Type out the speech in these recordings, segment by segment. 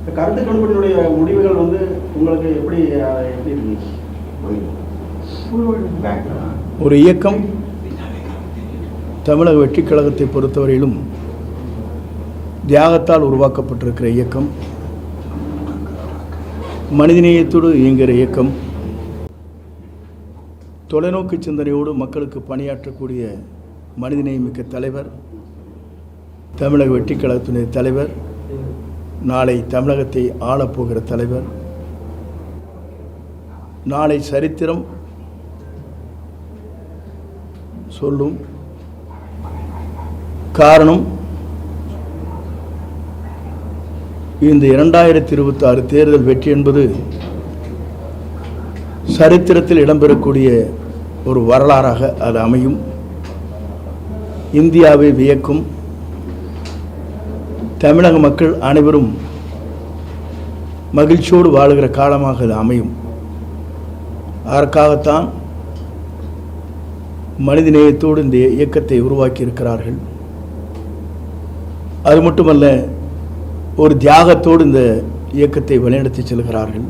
கருத்து கணிப்பினுடைய முடிவுகள் வந்து உங்களுக்கு எப்படி இருந்துச்சு? ஒரு இயக்கம் தமிழக வெற்றிக் கழகத்தை பொறுத்தவரையிலும் தியாகத்தால் உருவாக்கப்பட்டிருக்கிற இயக்கம், மனிதநேயத்தோடு இயங்குகிற இயக்கம், தொலைநோக்கு சிந்தனையோடு மக்களுக்கு பணியாற்றக்கூடிய மனிதநேயமிக்க தலைவர் தமிழக வெற்றிக் கழகத்தினுடைய தலைவர், நாளை தமிழகத்தை ஆளப்போகிற தலைவர், நாளை சரித்திரம் சொல்லும். காரணம், இந்த 2026 தேர்தல் வெற்றி என்பது சரித்திரத்தில் இடம்பெறக்கூடிய ஒரு வரலாறாக அது அமையும். இந்தியாவை வியக்கும். தமிழக மக்கள் அனைவரும் மகிழ்ச்சியோடு வாழுகிற காலமாக அது அமையும். அதற்காகத்தான் மனிதநேயத்தோடு இந்த இயக்கத்தை உருவாக்கி இருக்கிறார்கள். அது மட்டுமல்ல, ஒரு தியாகத்தோடு இந்த இயக்கத்தை வழிநடத்தி செல்கிறார்கள்.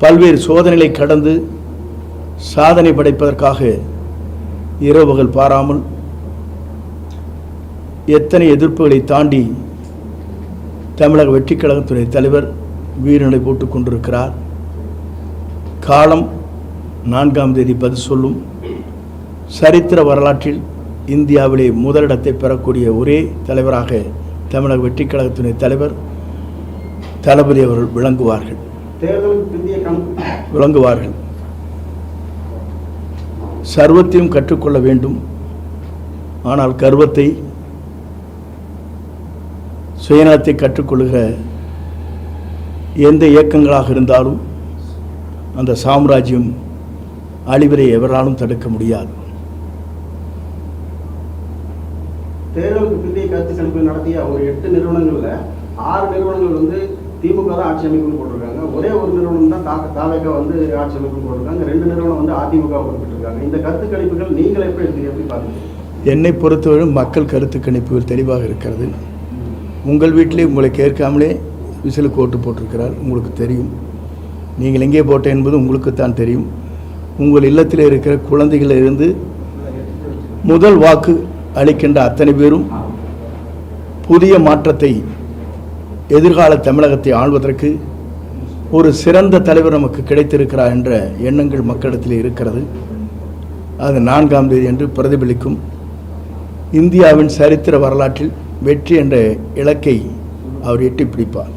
பல்வேறு சோதனைகளை கடந்து சாதனை படைப்பதற்காக இரவுகள் பாராமல் எத்தனை எதிர்ப்புகளை தாண்டி தமிழக வெற்றிக் கழகத்துடைய தலைவர் வீரநடை போட்டுக் கொண்டிருக்கிறார். காலம் 4ஆம் தேதி பதில் சொல்லும். சரித்திர வரலாற்றில் இந்தியாவிலே முதலிடத்தை பெறக்கூடிய ஒரே தலைவராக தமிழக வெற்றிக் கழகத்தினுடைய தலைவர் தளபதி அவர்கள் விளங்குவார்கள். சர்வத்தையும் கற்றுக்கொள்ள வேண்டும். ஆனால் கர்வத்தை, சுயநலத்தை கற்றுக்கொள்கிற எந்த இயக்கங்களாக இருந்தாலும் அந்த சாம்ராஜ்யம் அழிவதை எவராலும் தடுக்க முடியாது. தேர்தலுக்கு பிந்தைய கருத்து கணிப்பு நடத்திய ஒரு 8 நிறுவனங்கள்ல 6 நிறுவனங்கள் வந்து திமுக தான் ஆட்சி அமைப்புன்னு போட்டிருக்காங்க. ஒரே ஒரு நிறுவனம் தான் தாவேக வந்து ஆட்சி அமைப்புன்னு போட்டிருக்காங்க. 2 நிறுவனம் வந்து அதிமுக குறிப்பிட்டிருக்காங்க. இந்த கருத்து கணிப்புகள் நீங்கள் எப்படி பார்க்குறீங்க? என்னை பொறுத்தவரை மக்கள் கருத்து கணிப்புகள் தெளிவாக இருக்கிறது. உங்கள் வீட்டிலே உங்களை கேட்காமலே விசிலுக்கு ஓட்டு போட்டிருக்கிறார், உங்களுக்கு தெரியும். நீங்கள் எங்கே போட்டேன் என்பது உங்களுக்குத்தான் தெரியும். உங்கள் இல்லத்தில் இருக்கிற குழந்தைகளிலிருந்து முதல் வாக்கு அளிக்கின்ற அத்தனை பேரும் புதிய மாற்றத்தை, எதிர்கால தமிழகத்தை ஆள்வதற்கு ஒரு சிறந்த தலைவர் நமக்கு கிடைத்திருக்கிறார் என்ற எண்ணங்கள் மக்களிடத்தில் இருக்கிறது. அது 4ஆம் தேதி என்று பிரதிபலிக்கும். இந்தியாவின் சரித்திர வரலாற்றில் வெற்றி என்ற இலக்கை அவர் எட்டி பிடிப்பார்.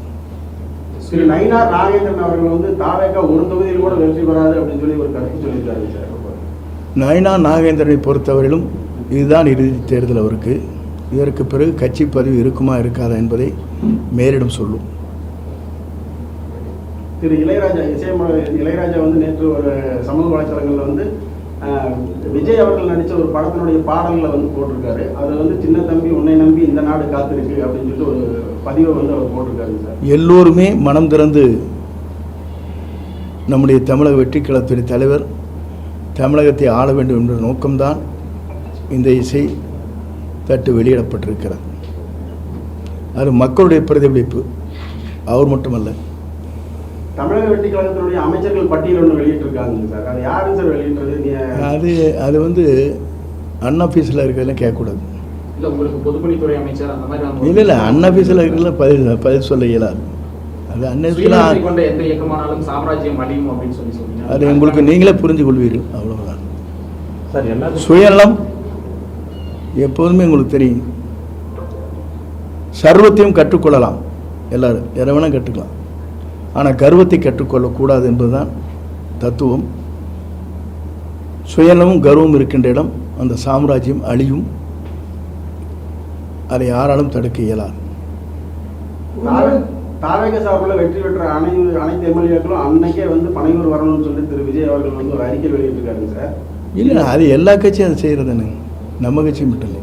திரு நயினார் நாகேந்திரன் அவர்கள் வந்து தாவேக ஒரு தொகுதியில் கூட வெற்றி பெறாது அப்படின்னு சொல்லி ஒரு கருத்து சொல்லியிருக்காரு. நயினார் நாகேந்திரனை பொறுத்தவரையிலும் இதுதான் இறுதி தேர்தல் அவருக்கு. இதற்கு பிறகு கட்சி பதவி இருக்குமா இருக்காதா என்பதை மேலிடம் சொல்லும். திரு இளையராஜா வந்து நேற்று ஒரு சமூக வலைத்தளங்களில் வந்து விஜய் அவர்கள் நடித்த ஒரு படத்தினுடைய பாடல்களை வந்து போட்டிருக்காரு. அதில் வந்து சின்ன தம்பி உன்னை நம்பி இந்த நாடு காத்திருக்கு அப்படின்னு சொல்லிட்டு ஒரு பதிவை வந்து அவர் போட்டிருக்காரு சார். எல்லோருமே மனம் திறந்து நம்முடைய தமிழக வெற்றிக் கழகத்துடைய தலைவர் தமிழகத்தை ஆள வேண்டும் என்ற நோக்கம்தான் இந்த இசை தட்டு வெளியிடப்பட்டிருக்கிறது. அது மக்களுடைய பிரதிபலிப்பு, அவர் மட்டுமல்ல. தமிழக வெற்றிக் கழகத்தினுடைய அமைச்சர்கள் பட்டியல் ஒன்று வெளியிட்டிருக்காங்க சார். அது யாரும் சார் வெளியிட்டது? அது வந்து அன்ஆஃபீஸில் இருக்கிறதெல்லாம் கேட்கக்கூடாது. இல்லை, உங்களுக்கு பொதுப்பணித்துறை அமைச்சர் அந்த மாதிரி இல்லை அன்ஆஃபீஸில் இருக்கிறதுல பதில் சொல்ல இயலாது. அது அந்நேரத்தில் கொண்ட எந்த இயக்கமானாலும் சாம்ராஜ்யம் அழியும் அப்படின்னு சொன்னீங்க. அது உங்களுக்கு நீங்களே புரிஞ்சு கொள்வீர்கள், அவ்வளவுதான் சார். என்ன சுயநலம் எப்போதுமே உங்களுக்கு தெரியும். சர்வத்தையும் கற்றுக்கொள்ளலாம், எல்லாரும் எதை வேணால் கற்றுக்கலாம். ஆனால் கர்வத்தை கற்றுக்கொள்ளக்கூடாது என்பதுதான் தத்துவம். சுயநலமும் கர்வமும் இருக்கின்ற இடம் அந்த சாம்ராஜ்யம் அழியும். அதை யாராலும் தடுக்க இயலாது. தாவேக சார்பில் வெற்றி பெற்ற அனைத்து எம்எல்ஏக்களும் அன்னைக்கே வந்து பனையூர் வரணும்னு சொல்லி திரு விஜய் அவர்கள் வந்து ஒரு அறிக்கை வெளியிட்டிருக்காருங்க சார். இல்லை, அது எல்லா கட்சியும் அதை செய்கிறதுன்னு, நம்ம கட்சி மட்டும் இல்லை,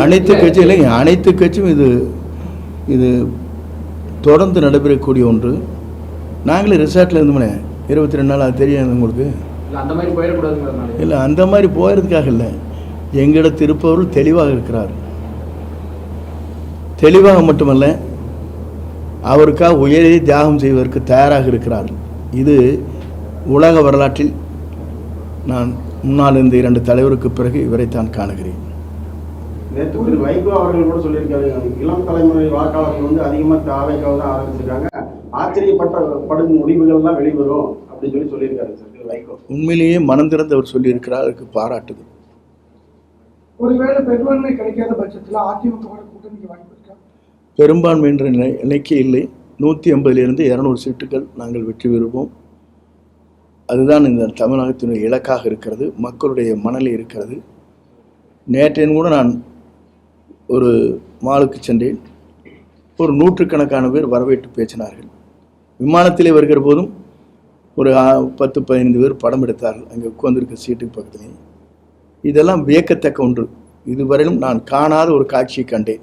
அனைத்து கட்சியிலையும் அனைத்து கட்சியும் இது தொடர்ந்து நடைபெறக்கூடிய ஒன்று. நாங்களே ரிசார்ட்டில் இருந்தோம்னே 22 நாள், அது தெரியாது உங்களுக்கு? இல்லை, அந்த மாதிரி போகிறதுக்காக இல்லை. எங்களிடத்தில் இருப்பவர்கள் தெளிவாக இருக்கிறார். தெளிவாக மட்டுமல்ல, அவருக்காக உயிரை தியாகம் செய்வதற்கு தயாராக இருக்கிறார்கள். இது உலக வரலாற்றில் நான் முன்னால் இருந்த 2 தலைவருக்கு பிறகு இவரைத்தான் காணுகிறேன். நேற்று திரு வைகோ அவர்கள் கூட சொல்லியிருக்காரு, இளம் தலைமுறை வாக்காளர்கள் வந்து அதிகமாக தாவேக்காவை தான் ஆரம்பிச்சிருக்காங்க, ஆச்சரியப்படும் முடிவுகள்லாம் வெளிவரும் அப்படின்னு சொல்லியிருக்காரு சார் திரு வைகோ. உண்மையிலேயே மனம் திறந்து அவர் சொல்லியிருக்கிறார், அதுக்கு பாராட்டுது. ஒருவேளை பெரும்பான்மை கிடைக்காத பட்சத்தில் அதிமுக கூட்டணிக்கு வாய்ப்பு இருக்கா? பெரும்பான்மை என்ற நிலைக்கு இல்லை. 180 200 சீட்டுகள் நாங்கள் வெற்றி பெறுவோம். அதுதான் இந்த தமிழகத்தினுடைய இலக்காக இருக்கிறது, மக்களுடைய மனநிலை இருக்கிறது. நேற்றையும் கூட நான் ஒரு மாலுக்கு சென்றேன். ஒரு 100கணக்கான பேர் வரவேற்று பேசினார்கள். விமானத்திலே வருகிற போதும் ஒரு 10-15 பேர் படம் எடுத்தார்கள் அங்கே உட்கார்ந்திருக்க சீட்டுக்கு பக்கத்துலேயே. இதெல்லாம் வியக்கத்தக்க ஒன்று. இதுவரையிலும் நான் காணாத ஒரு காட்சியை கண்டேன்.